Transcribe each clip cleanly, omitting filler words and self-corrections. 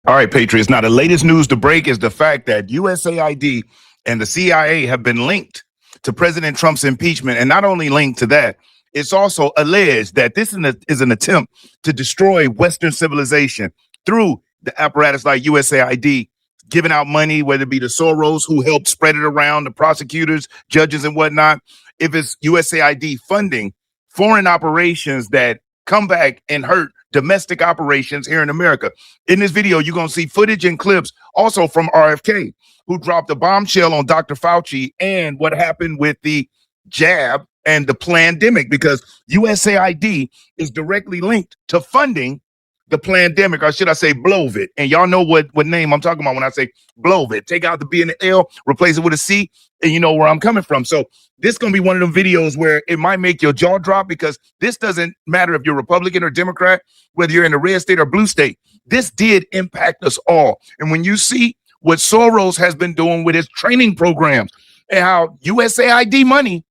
All right, Patriots. Now, the latest news to break is the fact that USAID and the CIA have been linked to President Trump's impeachment. And not only linked to that, it's also alleged that this is an attempt to destroy Western civilization through the apparatus like USAID, giving out money, whether it be the Soros who helped spread it around, the prosecutors, judges, and whatnot. If it's USAID funding foreign operations that come back and hurt domestic operations here in America. In this video, you're going to see footage and clips also from RFK, who dropped a bombshell on Dr. Fauci and what happened with the jab and the pandemic, because USAID is directly linked to funding the pandemic, or should I say Blovit. And y'all know what name I'm talking about when I say Blovit. Take out the B and the L, replace it with a C, and you know where I'm coming from. So this is going to be one of them videos where it might make your jaw drop, because this doesn't matter if you're Republican or Democrat, whether you're in a red state or blue state. This did impact us all. And when you see what Soros has been doing with his training programs and how USAID money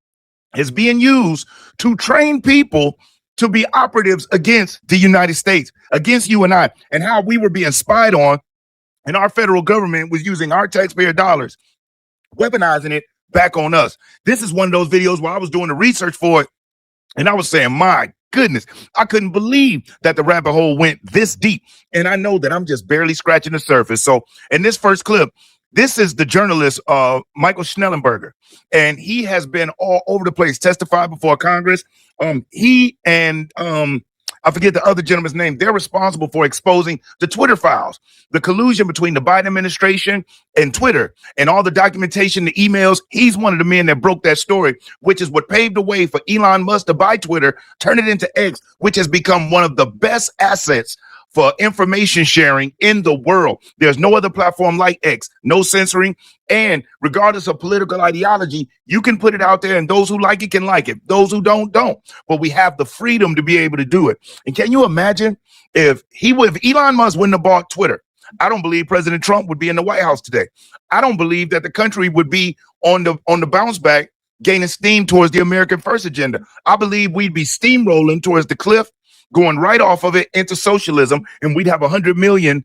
is being used to train people to be operatives against the United States, against you and I, and how we were being spied on, and our federal government was using our taxpayer dollars, weaponizing it back on us. This is one of those videos where I was doing the research for it, and I was saying, my goodness, I couldn't believe that the rabbit hole went this deep. And I know that I'm just barely scratching the surface. So in this first clip, this is the journalist, Michael Schnellenberger, and he has been all over the place, testified before Congress. He and I forget the other gentleman's name. They're responsible for exposing the Twitter files, the collusion between the Biden administration and Twitter, and all the documentation, the emails. He's one of the men that broke that story, which is what paved the way for Elon Musk to buy Twitter, turn it into X, which has become one of the best assets for information sharing in the world. There's no other platform like X, no censoring. And regardless of political ideology, you can put it out there, and those who like it can like it. Those who don't. But we have the freedom to be able to do it. And can you imagine if Elon Musk wouldn't have bought Twitter? I don't believe President Trump would be in the White House today. I don't believe that the country would be on the bounce back, gaining steam towards the American First agenda. I believe we'd be steamrolling towards the cliff, going right off of it into socialism, and we'd have 100 million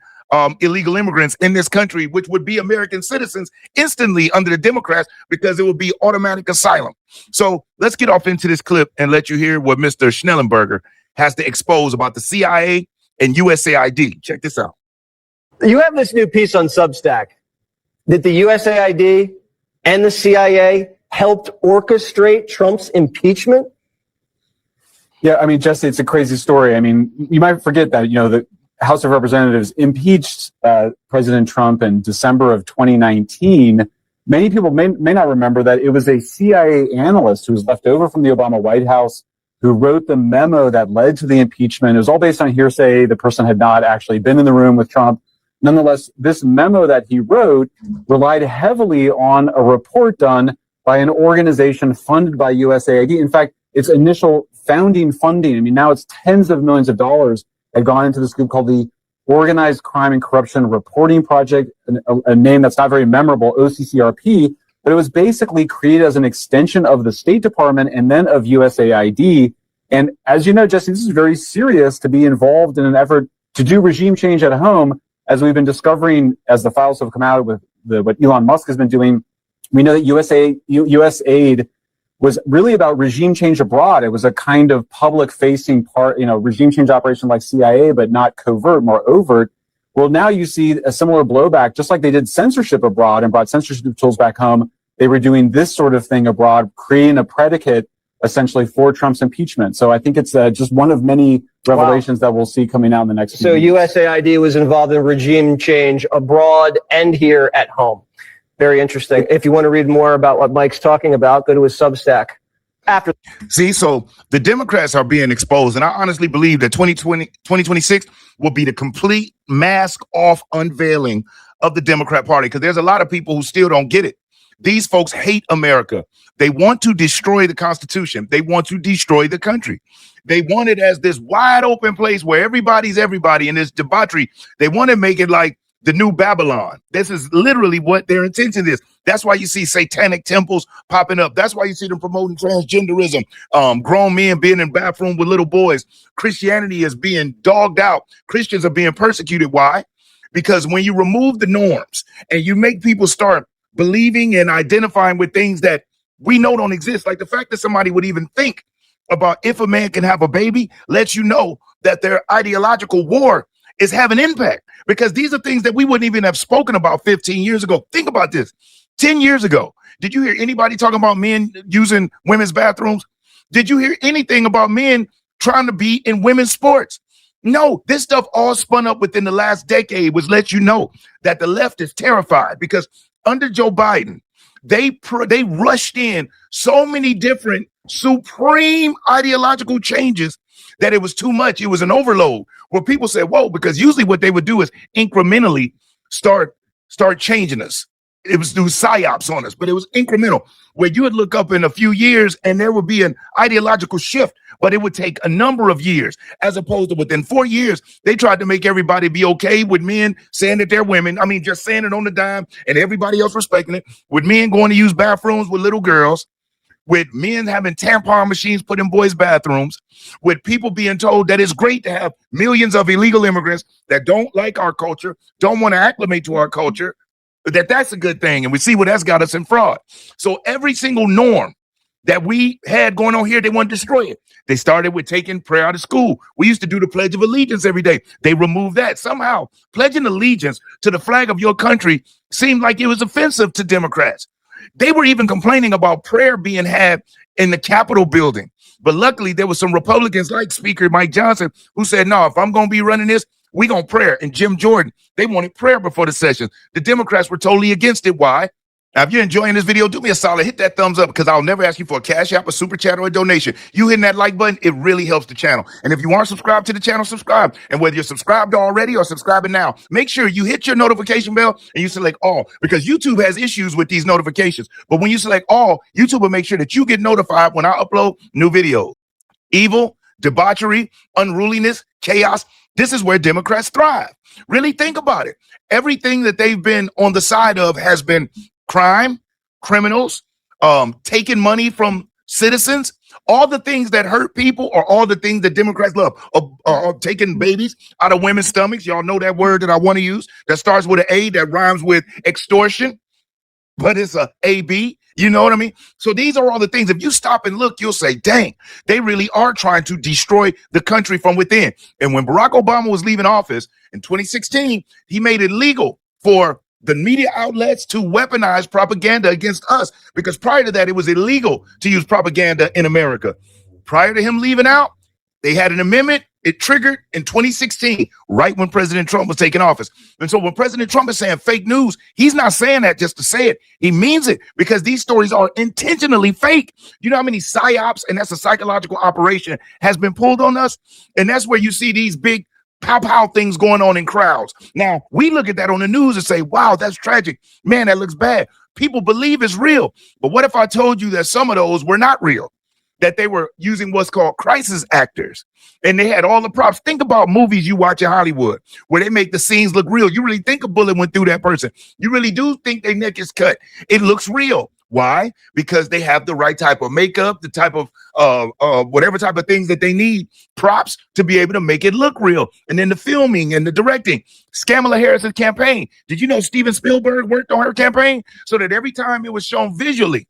illegal immigrants in this country, which would be American citizens instantly under the Democrats, because it would be automatic asylum. So let's get off into this clip and let you hear what Mr. Schnellenberger has to expose about the CIA and USAID. Check this out. You have this new piece on Substack that the USAID and the CIA helped orchestrate Trump's impeachment. Yeah, I mean, Jesse, it's a crazy story. I mean, you might forget that, the House of Representatives impeached President Trump in December of 2019. Many people may not remember that it was a CIA analyst who was left over from the Obama White House who wrote the memo that led to the impeachment. It was all based on hearsay. The person had not actually been in the room with Trump. Nonetheless, this memo that he wrote relied heavily on a report done by an organization funded by USAID. In fact, its initial founding funding, I mean, now it's tens of millions of dollars, had gone into this group called the Organized Crime and Corruption Reporting Project, a name that's not very memorable, OCCRP, but it was basically created as an extension of the State Department and then of USAID. And as you know, Jesse, this is very serious to be involved in an effort to do regime change at home, as we've been discovering as the files have come out with what Elon Musk has been doing. We know that USAID was really about regime change abroad. It was a kind of public-facing part, regime change operation like CIA, but not covert, more overt. Well, now you see a similar blowback, just like they did censorship abroad and brought censorship tools back home. They were doing this sort of thing abroad, creating a predicate essentially for Trump's impeachment. So I think it's just one of many revelations that we'll see coming out in the next few weeks. USAID was involved in regime change abroad and here at home. Very interesting. If you want to read more about what Mike's talking about, go to his Substack. See, so the Democrats are being exposed, and I honestly believe that 2026 will be the complete mask off unveiling of the Democrat Party, because there's a lot of people who still don't get it. These folks hate America. They want to destroy the Constitution. They want to destroy the country. They want it as this wide open place where everybody's everybody in this debauchery. They want to make it like the new Babylon. This is literally what their intention is. That's why you see satanic temples popping up. That's why you see them promoting transgenderism, grown men being in bathroom with little boys. Christianity is being dogged out. Christians are being persecuted. Why? because when you remove the norms and you make people start believing and identifying with things that we know don't exist, like the fact that somebody would even think about if a man can have a baby, lets you know that their ideological war is having impact, because these are things that we wouldn't even have spoken about 15 years ago. Think about this. 10 years ago, did you hear anybody talking about men using women's bathrooms? Did you hear anything about men trying to be in women's sports? No, this stuff all spun up within the last decade, which lets you know that the left is terrified, because under Joe Biden, they rushed in so many different supreme ideological changes that it was too much. It was an overload where people said, whoa, because usually what they would do is incrementally start changing us. It was do psyops on us, but it was incremental, where you would look up in a few years and there would be an ideological shift, but it would take a number of years, as opposed to within 4 years, they tried to make everybody be okay with men saying that they're women. I mean, just saying it on the dime and everybody else respecting it, with men going to use bathrooms with little girls, with men having tampon machines put in boys' bathrooms, with people being told that it's great to have millions of illegal immigrants that don't like our culture, don't want to acclimate to our culture, that's a good thing. And we see what that's got us in fraud. So every single norm that we had going on here, they want to destroy it. They started with taking prayer out of school. We used to do the Pledge of Allegiance every day. They removed that. Somehow, pledging allegiance to the flag of your country seemed like it was offensive to Democrats. They were even complaining about prayer being had in the Capitol building. But luckily, there were some Republicans like Speaker Mike Johnson who said, no, if I'm going to be running this, we going to prayer. And Jim Jordan, they wanted prayer before the session. The Democrats were totally against it. Why? Now, if you're enjoying this video, do me a solid, hit that thumbs up, because I'll never ask you for a cash app, a super chat, or a donation. You hitting that like button, it really helps the channel. And if you aren't subscribed to the channel, subscribe. And whether you're subscribed already or subscribing now, make sure you hit your notification bell and you select all, because YouTube has issues with these notifications. But when you select all, YouTube will make sure that you get notified when I upload new videos. Evil, debauchery, unruliness, chaos. This is where Democrats thrive. Really think about it. Everything that they've been on the side of has been crime, criminals, taking money from citizens, all the things that hurt people are all the things that Democrats love. Taking babies out of women's stomachs. Y'all know that word that I want to use that starts with an A that rhymes with extortion, but it's a AB. You know what I mean? So these are all the things. If you stop and look, you'll say, dang, they really are trying to destroy the country from within. And when Barack Obama was leaving office in 2016, he made it legal for the media outlets to weaponize propaganda against us, because prior to that, it was illegal to use propaganda in America. Prior to him leaving out, they had an amendment. It triggered in 2016, right when President Trump was taking office. And so when President Trump is saying fake news, he's not saying that just to say it. He means it, because these stories are intentionally fake. You know how many psyops, and that's a psychological operation, has been pulled on us? And that's where you see these big pow things going on in crowds. Now, we look at that on the news and say, wow, that's tragic. Man, that looks bad. People believe it's real. But what if I told you that some of those were not real? That they were using what's called crisis actors, and they had all the props. Think about movies you watch in Hollywood where they make the scenes look real. You really think a bullet went through that person. You really do think their neck is cut. It looks real. Why? Because they have the right type of makeup, the type of whatever type of things that they need, props, to be able to make it look real. And then the filming and the directing. Kamala Harris's campaign. Did you know Steven Spielberg worked on her campaign so that every time it was shown visually,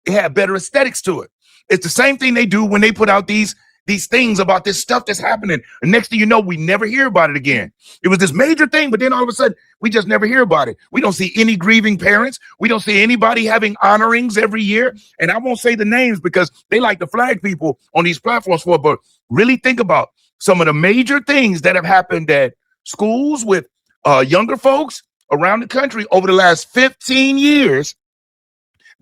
it had better aesthetics to it? It's the same thing they do when they put out these things about this stuff that's happening. And next thing you know, we never hear about it again. It was this major thing, but then all of a sudden, we just never hear about it. We don't see any grieving parents. We don't see anybody having honorings every year. And I won't say the names because they like to flag people on these platforms for it. But really think about some of the major things that have happened at schools with younger folks around the country over the last 15 years.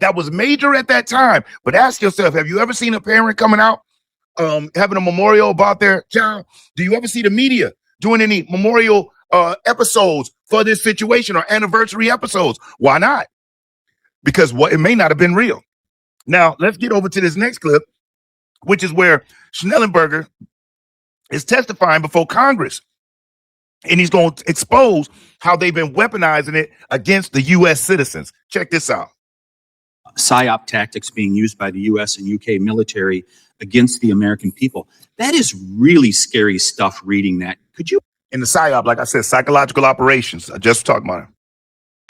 That was major at that time. But ask yourself, have you ever seen a parent coming out having a memorial about their child? Do you ever see the media doing any memorial episodes for this situation or anniversary episodes? Why not? Because it may not have been real. Now, let's get over to this next clip, which is where Schnellenberger is testifying before Congress. And he's going to expose how they've been weaponizing it against the U.S. citizens. Check this out. PSYOP tactics being used by the U.S. and UK military against the American people. That is really scary stuff, reading that. Could you in the PSYOP, like I said, psychological operations. I just talked about it.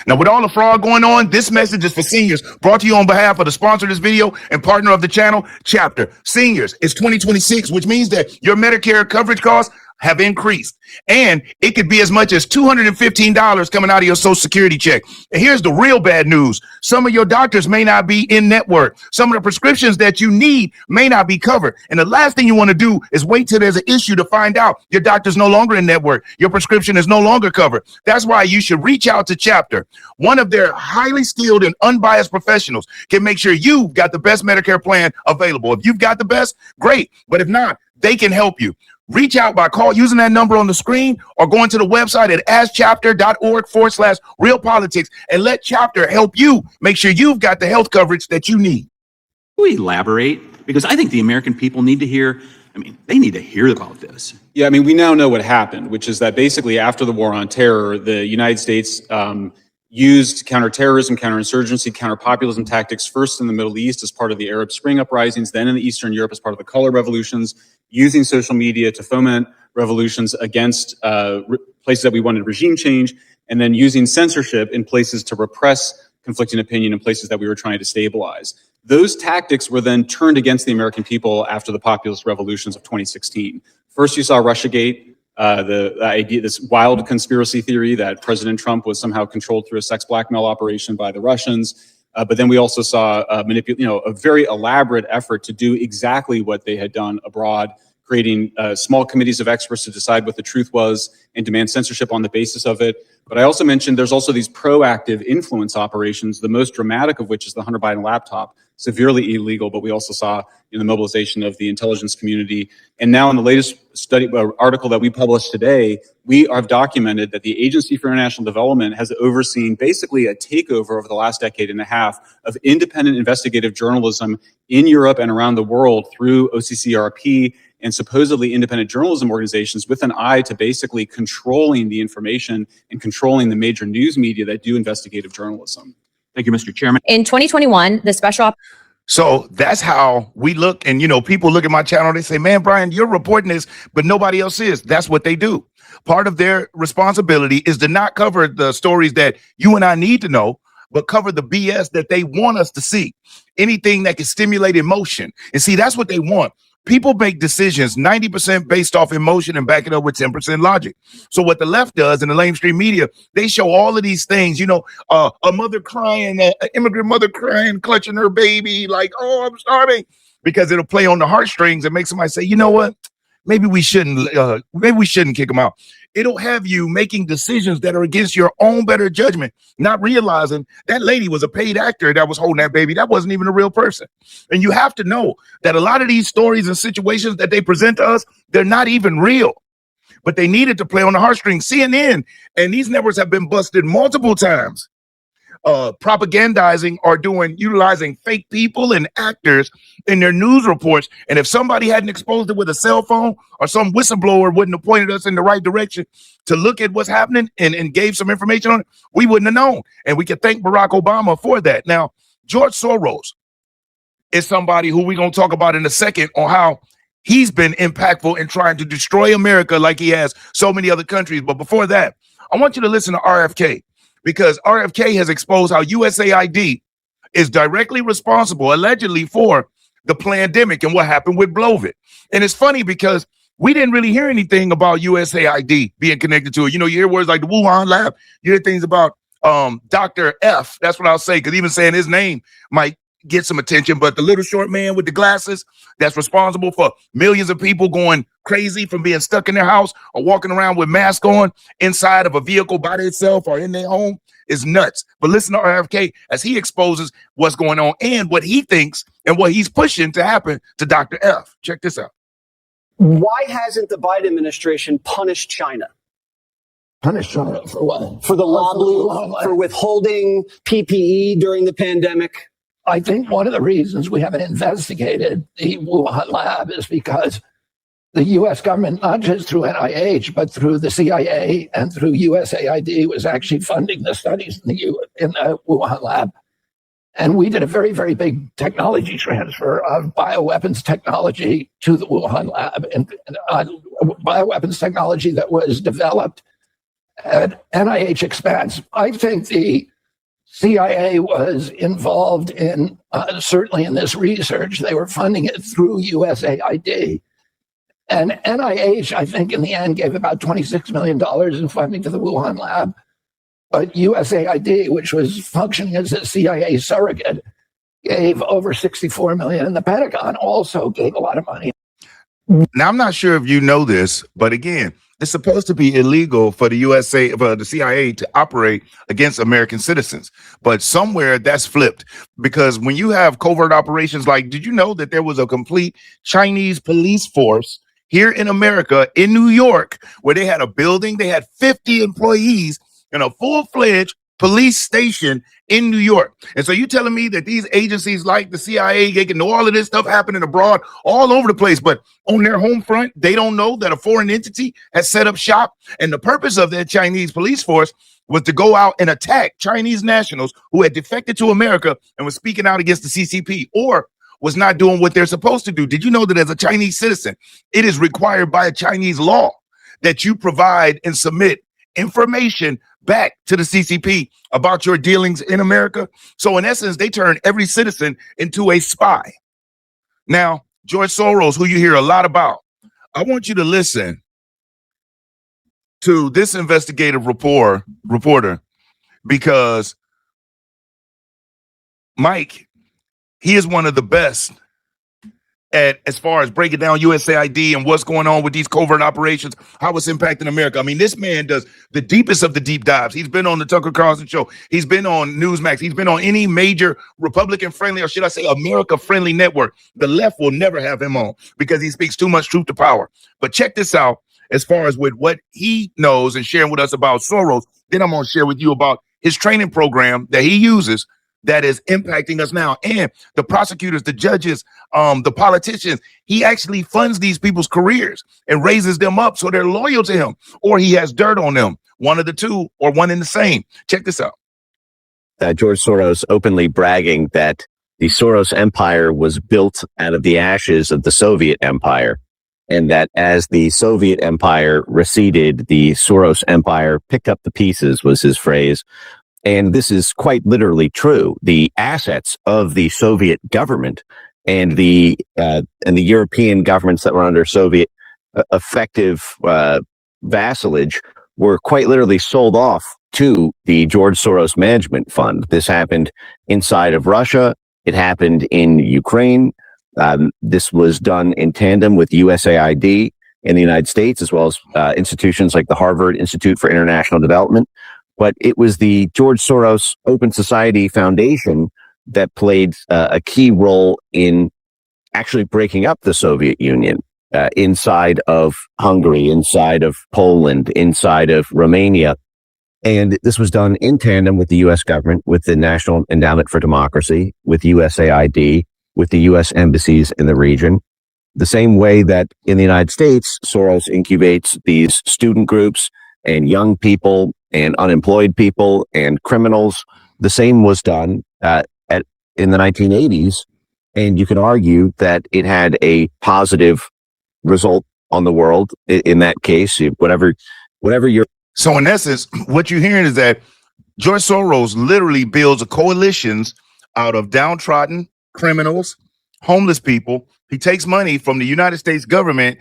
Now, with all the fraud going on, this message is for seniors, brought to you on behalf of the sponsor of this video and partner of the channel, Chapter. Seniors, it's 2026, which means that your Medicare coverage costs have increased. And it could be as much as $215 coming out of your Social Security check. And here's the real bad news. Some of your doctors may not be in network. Some of the prescriptions that you need may not be covered. And the last thing you want to do is wait till there's an issue to find out your doctor's no longer in network. Your prescription is no longer covered. That's why you should reach out to Chapter. One of their highly skilled and unbiased professionals can make sure you've got the best Medicare plan available. If you've got the best, great. But if not, they can help you. Reach out by using that number on the screen or going to the website at askchapter.org/realpolitics and let Chapter help you make sure you've got the health coverage that you need. Can we elaborate? Because I think the American people need to hear, they need to hear about this. Yeah, we now know what happened, which is that basically after the war on terror, the United States used counterterrorism, counterinsurgency, counterpopulism tactics first in the Middle East as part of the Arab Spring uprisings, then in Eastern Europe as part of the color revolutions, using social media to foment revolutions against places that we wanted regime change, and then using censorship in places to repress conflicting opinion in places that we were trying to stabilize. Those tactics were then turned against the American people after the populist revolutions of 2016. First, you saw Russiagate, the idea, this wild conspiracy theory that President Trump was somehow controlled through a sex blackmail operation by the Russians. But then we also saw a very elaborate effort to do exactly what they had done abroad, creating small committees of experts to decide what the truth was and demand censorship on the basis of it. But I also mentioned there's also these proactive influence operations, the most dramatic of which is the Hunter Biden laptop, severely illegal, but we also saw the mobilization of the intelligence community. And now in the latest article that we published today, we have documented that the Agency for International Development has overseen basically a takeover over the last decade and a half of independent investigative journalism in Europe and around the world through OCCRP and supposedly independent journalism organizations with an eye to basically controlling the information and controlling the major news media that do investigative journalism. Thank you, Mr. Chairman. In 2021, the special So that's how we look. And, people look at my channel, they say, man, Brian, you're reporting this, but nobody else is. That's what they do. Part of their responsibility is to not cover the stories that you and I need to know, but cover the BS that they want us to see. Anything that can stimulate emotion. And see, that's what they want. People make decisions 90% based off emotion and back it up with 10% logic. So what the left does in the mainstream media, they show all of these things, a mother crying, an immigrant mother crying, clutching her baby, like, oh, I'm starving, because it'll play on the heartstrings and make somebody say, you know what, maybe we shouldn't kick them out. It'll have you making decisions that are against your own better judgment, not realizing that lady was a paid actor that was holding that baby. That wasn't even a real person. And you have to know that a lot of these stories and situations that they present to us, they're not even real, but they needed to play on the heartstrings. CNN and these networks have been busted multiple times. Propagandizing or utilizing fake people and actors in their news reports. And if somebody hadn't exposed it with a cell phone or some whistleblower wouldn't have pointed us in the right direction to look at what's happening and gave some information on it, we wouldn't have known. And we could thank Barack Obama for that. Now, George Soros is somebody who we're going to talk about in a second on how he's been impactful in trying to destroy America like he has so many other countries. But before that, I want you to listen to RFK. Because RFK has exposed how USAID is directly responsible, allegedly, for the pandemic and what happened with Blovit. And it's funny because we didn't really hear anything about USAID being connected to it. You hear words like the Wuhan lab. You hear things about Dr. F. That's what I'll say, because even saying his name might get some attention. But the little short man with the glasses that's responsible for millions of people going crazy from being stuck in their house or walking around with masks on inside of a vehicle by themselves or in their home is nuts. But listen to RFK as he exposes what's going on and what he thinks and what he's pushing to happen to Dr. F. Check this out. Why hasn't the Biden administration punished China? Punish China for what? For the lobbying, for withholding PPE during the pandemic? I think one of the reasons we haven't investigated the Wuhan lab is because the U.S. government, not just through NIH, but through the CIA and through USAID, was actually funding the studies in the Wuhan lab. And we did a very, very big technology transfer of bioweapons technology to the Wuhan lab. And bioweapons technology that was developed at NIH expense. I think the CIA was involved in, certainly in this research. They were funding it through USAID. And NIH, I think, in the end, gave about $26 million in funding to the Wuhan lab. But USAID, which was functioning as a CIA surrogate, gave over $64 million. And the Pentagon also gave a lot of money. Now, I'm not sure if you know this, but again, it's supposed to be illegal for the the CIA to operate against American citizens. But somewhere that's flipped, because when you have covert operations, like, did you know that there was a complete Chinese police force here in America, in New York, where they had a building, they had 50 employees in a full-fledged police station in New York. And so you telling me that these agencies like the CIA, they can know all of this stuff happening abroad all over the place, but on their home front, they don't know that a foreign entity has set up shop? And the purpose of that Chinese police force was to go out and attack Chinese nationals who had defected to America and was speaking out against the CCP, or was not doing what they're supposed to do. Did you know that as a Chinese citizen, it is required by a Chinese law that you provide and submit information back to the CCP about your dealings in America? So in essence, they turn every citizen into a spy. Now, George Soros, who you hear a lot about, I want you to listen to this investigative reporter, because Mike, he is one of the best at, as far as breaking down USAID and what's going on with these covert operations, how it's impacting America. I mean, this man does the deepest of the deep dives. He's been on the Tucker Carlson show. He's been on Newsmax. He's been on any major Republican-friendly, or should I say America-friendly network. The left will never have him on because he speaks too much truth to power. But check this out, as far as with what he knows and sharing with us about Soros. Then I'm going to share with you about his training program that he uses that is impacting us now. And the prosecutors, the judges, the politicians, he actually funds these people's careers and raises them up so they're loyal to him, or he has dirt on them. One of the two, or one in the same. Check this out. George Soros openly bragging that the Soros empire was built out of the ashes of the Soviet empire, and that as the Soviet empire receded, the Soros empire picked up the pieces, was his phrase. And this is quite literally true. The assets of the Soviet government and the European governments that were under Soviet effective vassalage were quite literally sold off to the George Soros Management Fund. This happened inside of Russia. It happened in Ukraine. This was done in tandem with USAID in the United States, as well as institutions like the Harvard Institute for International Development. But it was the George Soros Open Society Foundation that played a key role in actually breaking up the Soviet Union inside of Hungary, inside of Poland, inside of Romania. And this was done in tandem with the U.S. government, with the National Endowment for Democracy, with USAID, with the U.S. embassies in the region. The same way that in the United States, Soros incubates these student groups and young people and unemployed people and criminals. The same was done in the 1980s. And you can argue that it had a positive result on the world in that case, whatever you're. So in essence, what you're hearing is that George Soros literally builds coalitions out of downtrodden criminals, homeless people. He takes money from the United States government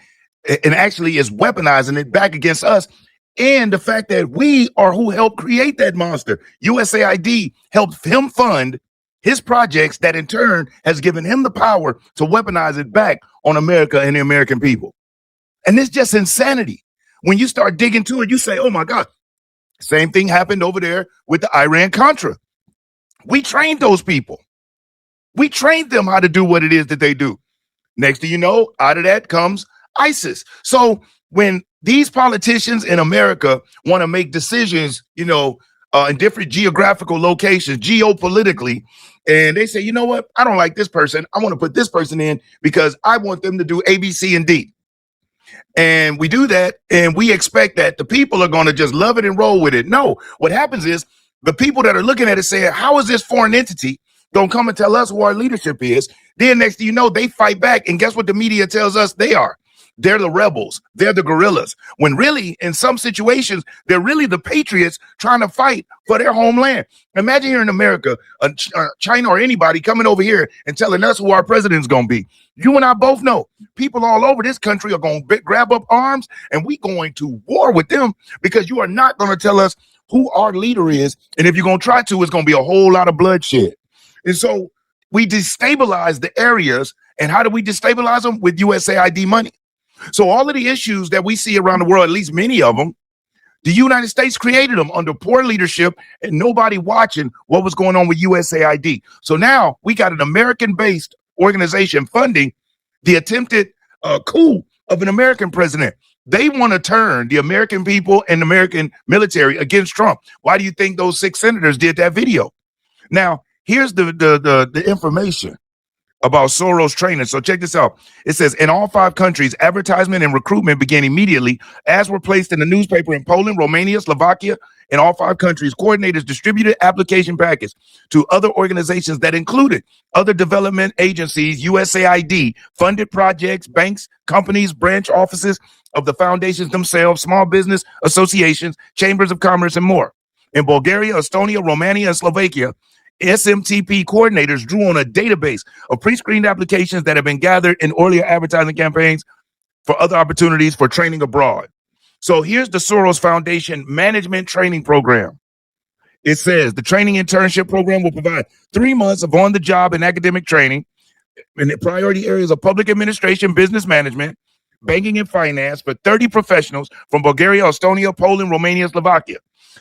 and actually is weaponizing it back against us. And the fact that we are who helped create that monster. USAID helped him fund his projects that in turn has given him the power to weaponize it back on America and the American people. And it's just insanity. When you start digging to it, you say, oh my God, same thing happened over there with the Iran-Contra. We trained those people. We trained them how to do what it is that they do. Next thing you know, out of that comes ISIS. So when these politicians in America want to make decisions, in different geographical locations, geopolitically, and they say, you know what, I don't like this person. I want to put this person in because I want them to do A, B, C, and D. And we do that, and we expect that the people are going to just love it and roll with it. No, what happens is the people that are looking at it saying, how is this foreign entity going to come and tell us who our leadership is? Then next thing you know, they fight back. And guess what the media tells us they are? they're the rebels, they're the guerrillas, when really, in some situations, they're really the patriots trying to fight for their homeland. Imagine here in America, China or anybody coming over here and telling us who our president's going to be. You and I both know people all over this country are going to grab up arms and we going to war with them, because you are not going to tell us who our leader is. And if you're going to try to, it's going to be a whole lot of bloodshed. And so we destabilize the areas. And how do we destabilize them? With USAID money. So all of the issues that we see around the world, at least many of them, the United States created them under poor leadership and nobody watching what was going on with USAID. So now we got an American-based organization funding the attempted coup of an American president. They want to turn the American people and the American military against Trump. Why do you think those 6 senators did that video? Now, here's the information about Soros training. So check this out. It says, in all 5 countries, advertisement and recruitment began immediately. Ads were placed in the newspaper in Poland, Romania, Slovakia. In all 5 countries, coordinators distributed application packets to other organizations that included other development agencies, USAID, funded projects, banks, companies, branch offices of the foundations themselves, small business associations, chambers of commerce, and more. In Bulgaria, Estonia, Romania, and Slovakia, SMTP coordinators drew on a database of pre-screened applications that have been gathered in earlier advertising campaigns for other opportunities for training abroad. So here's the Soros Foundation Management Training Program. It says the training internship program will provide 3 months of on-the-job and academic training in the priority areas of public administration, business management, banking, and finance for 30 professionals from Bulgaria, Estonia, Poland, Romania, and Slovakia.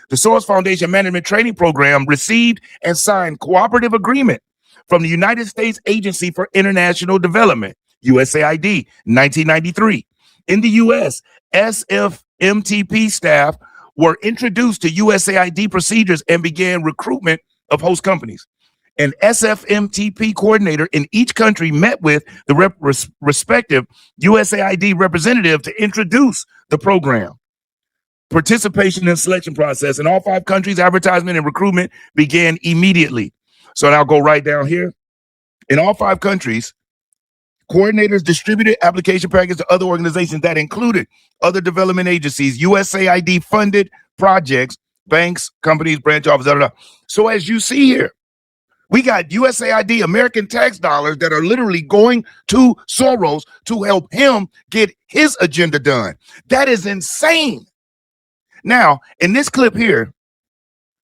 The Soros Foundation Management Training Program received and signed cooperative agreement from the United States Agency for International Development, USAID, 1993. In the U.S., SFMTP staff were introduced to USAID procedures and began recruitment of host companies. An SFMTP coordinator in each country met with the respective USAID representative to introduce the program. Participation in selection process in all 5 countries, advertisement and recruitment began immediately. So now I'll go right down here. In all 5 countries, coordinators distributed application packets to other organizations that included other development agencies, USAID funded projects, banks, companies, branch offices, blah, blah, blah. So as you see here, we got USAID American tax dollars that are literally going to Soros to help him get his agenda done. That is insane. Now, in this clip here,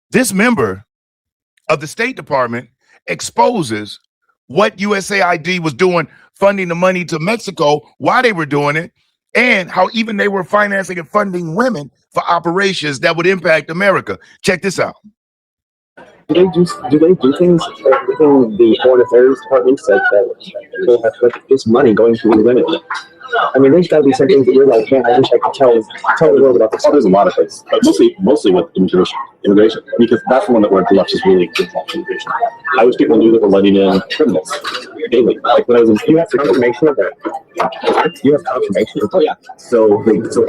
this member of the State Department exposes what USAID was doing, funding the money to Mexico, why they were doing it, and how even they were financing and funding women for operations that would impact America. Check this out. Do they do things within the Foreign Affairs Department says that people have put this money going to these women? I mean, there's got to be some things that you're like, man, I wish I could tell the world about this. Oh, there's a lot of things, but mostly with immigration, because that's the one that where the left is really good at immigration. I wish people knew that we're letting in criminals daily. Like when I was in, you have confirmation of that. You have confirmation. Oh yeah. So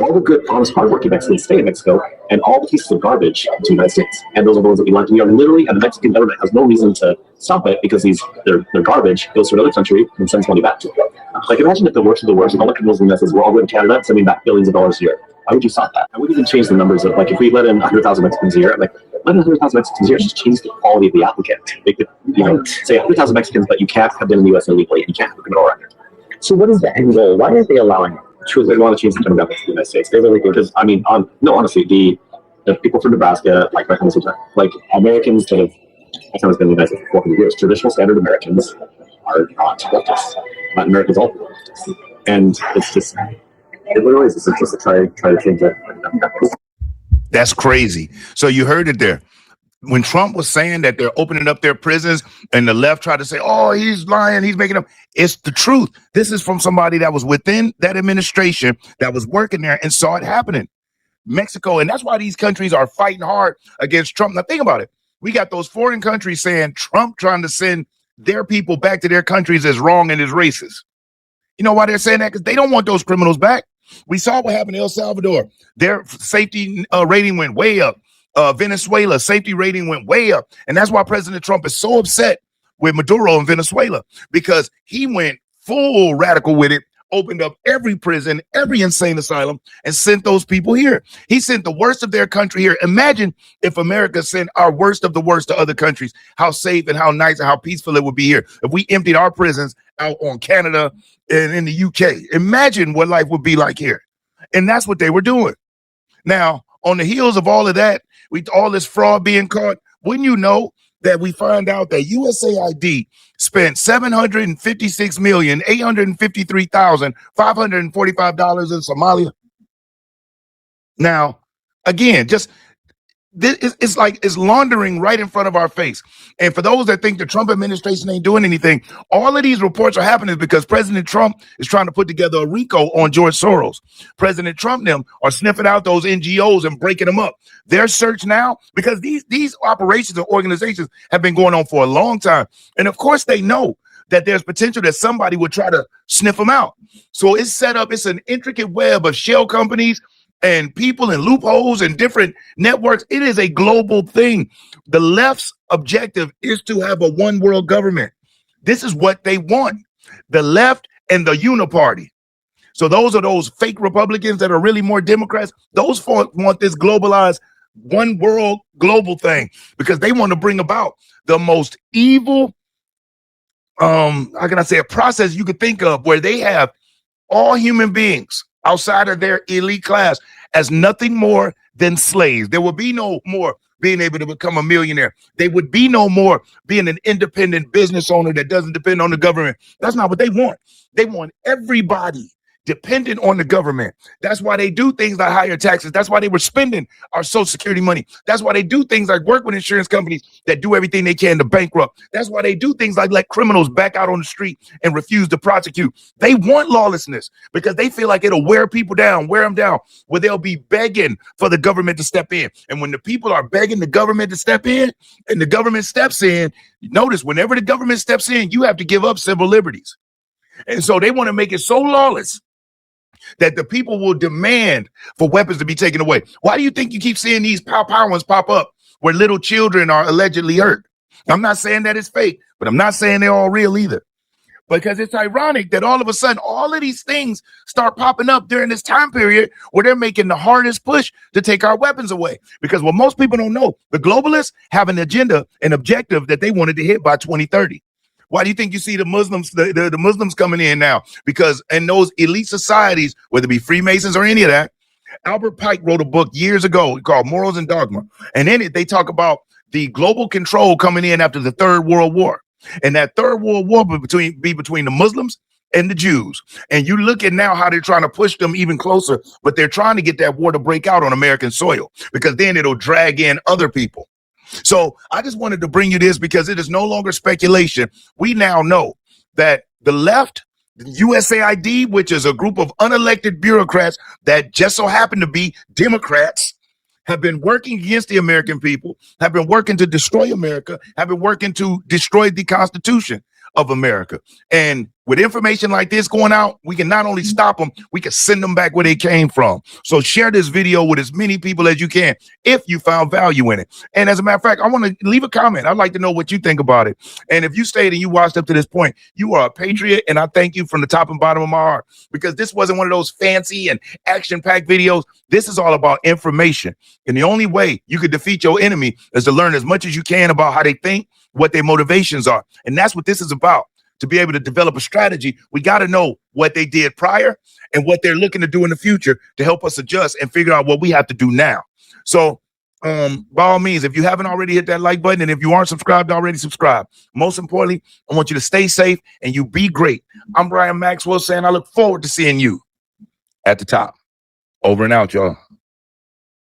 all the good, honest, hardworking Mexicans stay in Mexico, and all the pieces of garbage to the United States, and those are the ones that we like. We are literally, and the Mexican government has no reason to stop it because they're garbage goes to another country and sends money back to them. Like imagine if the worst of the worst, all the criminals in this is we're all going to Canada sending back billions of dollars a year. Why would you stop that? I wouldn't even change the numbers of, like, if we let in 100,000 Mexicans a year, like, let in 100,000 Mexicans a year, just change the quality of the applicant. They could, say 100,000 Mexicans, but you can't have been in the U.S. illegally. You can't have a criminal record. So what is the end goal? Why are they allowing it? They want to change the demographics of the United States. They really do. Because, I mean, honestly, the people from Nebraska, like Americans that have been in the United States for 400 years, traditional standard Americans are not leftists. Latin Americans all leftists. And it's just, it literally is just to try to change that. That's crazy. So you heard it there. When Trump was saying that they're opening up their prisons and the left tried to say, oh, he's lying, he's making up. It's the truth. This is from somebody that was within that administration that was working there and saw it happening. Mexico, and that's why these countries are fighting hard against Trump. Now think about it. We got those foreign countries saying Trump trying to send their people back to their countries is wrong and is racist. You know why they're saying that? Because they don't want those criminals back. We saw what happened in El Salvador. Their safety rating went way up. Venezuela safety rating went way up. And that's why President Trump is so upset with Maduro in Venezuela, because he went full radical with it opened up every prison, every insane asylum, and sent those people here. He sent the worst of their country here. Imagine if America sent our worst of the worst to other countries, how safe and how nice and how peaceful it would be here. If we emptied our prisons out on Canada and in the UK, imagine what life would be like here. And that's what they were doing. Now, on the heels of all of that, all this fraud being caught, wouldn't you know that we find out that USAID spent $756,853,545 in Somalia? Now, again, just this it's like it's laundering right in front of our face. And for those that think the Trump administration ain't doing anything, all of these reports are happening because President Trump is trying to put together a RICO on George Soros. President Trump and them are sniffing out those NGOs and breaking them up. Their search now, because these operations and organizations have been going on for a long time. And of course they know that there's potential that somebody would try to sniff them out. So it's set up, it's an intricate web of shell companies and people and loopholes and different networks. It is a global thing. The left's objective is to have a one world government. This is what they want. The left and the uniparty. So those are those fake Republicans that are really more Democrats. Those folks want this globalized one world global thing because they want to bring about the most evil, how can I say, a process you could think of where they have all human beings outside of their elite class as nothing more than slaves. There will be no more being able to become a millionaire. They would be no more being an independent business owner that doesn't depend on the government. That's not what they want. They want everybody dependent on the government. That's why they do things like higher taxes. That's why they were spending our Social Security money. That's why they do things like work with insurance companies that do everything they can to bankrupt. That's why they do things like let criminals back out on the street and refuse to prosecute. They want lawlessness because they feel like it'll wear people down, wear them down, where they'll be begging for the government to step in. And when the people are begging the government to step in and the government steps in, notice whenever the government steps in, you have to give up civil liberties. And so they want to make it so lawless that the people will demand for weapons to be taken away. Why do you think you keep seeing these pow ones pop up where little children are allegedly hurt? I'm not saying that it's fake, but I'm not saying they're all real either. Because it's ironic that all of a sudden, all of these things start popping up during this time period where they're making the hardest push to take our weapons away. Because what most people don't know, the globalists have an agenda, an objective that they wanted to hit by 2030. Why do you think you see the Muslims, the Muslims coming in now? Because in those elite societies, whether it be Freemasons or any of that, Albert Pike wrote a book years ago called Morals and Dogma. And in it, they talk about the global control coming in after the Third World War. And that Third World War would be between the Muslims and the Jews. And you look at now how they're trying to push them even closer, but they're trying to get that war to break out on American soil because then it'll drag in other people. So I just wanted to bring you this because it is no longer speculation. We now know that the left, USAID, which is a group of unelected bureaucrats that just so happen to be Democrats, have been working against the American people, have been working to destroy America, have been working to destroy the Constitution of America. And with information like this going out, we can not only stop them, we can send them back where they came from. So share this video with as many people as you can if you found value in it. And as a matter of fact, I want to leave a comment. I'd like to know what you think about it. And if you stayed and you watched up to this point, you are a patriot. And I thank you from the top and bottom of my heart, because this wasn't one of those fancy and action-packed videos. This is all about information. And the only way you could defeat your enemy is to learn as much as you can about how they think, what their motivations are. And that's what this is about. To be able to develop a strategy, we got to know what they did prior and what they're looking to do in the future to help us adjust and figure out what we have to do now. So by all means, if you haven't already hit that like button, and if you aren't subscribed already, subscribe. Most importantly, I want you to stay safe and you be great. I'm Brian Maxwell saying I look forward to seeing you at the top. Over and out, y'all.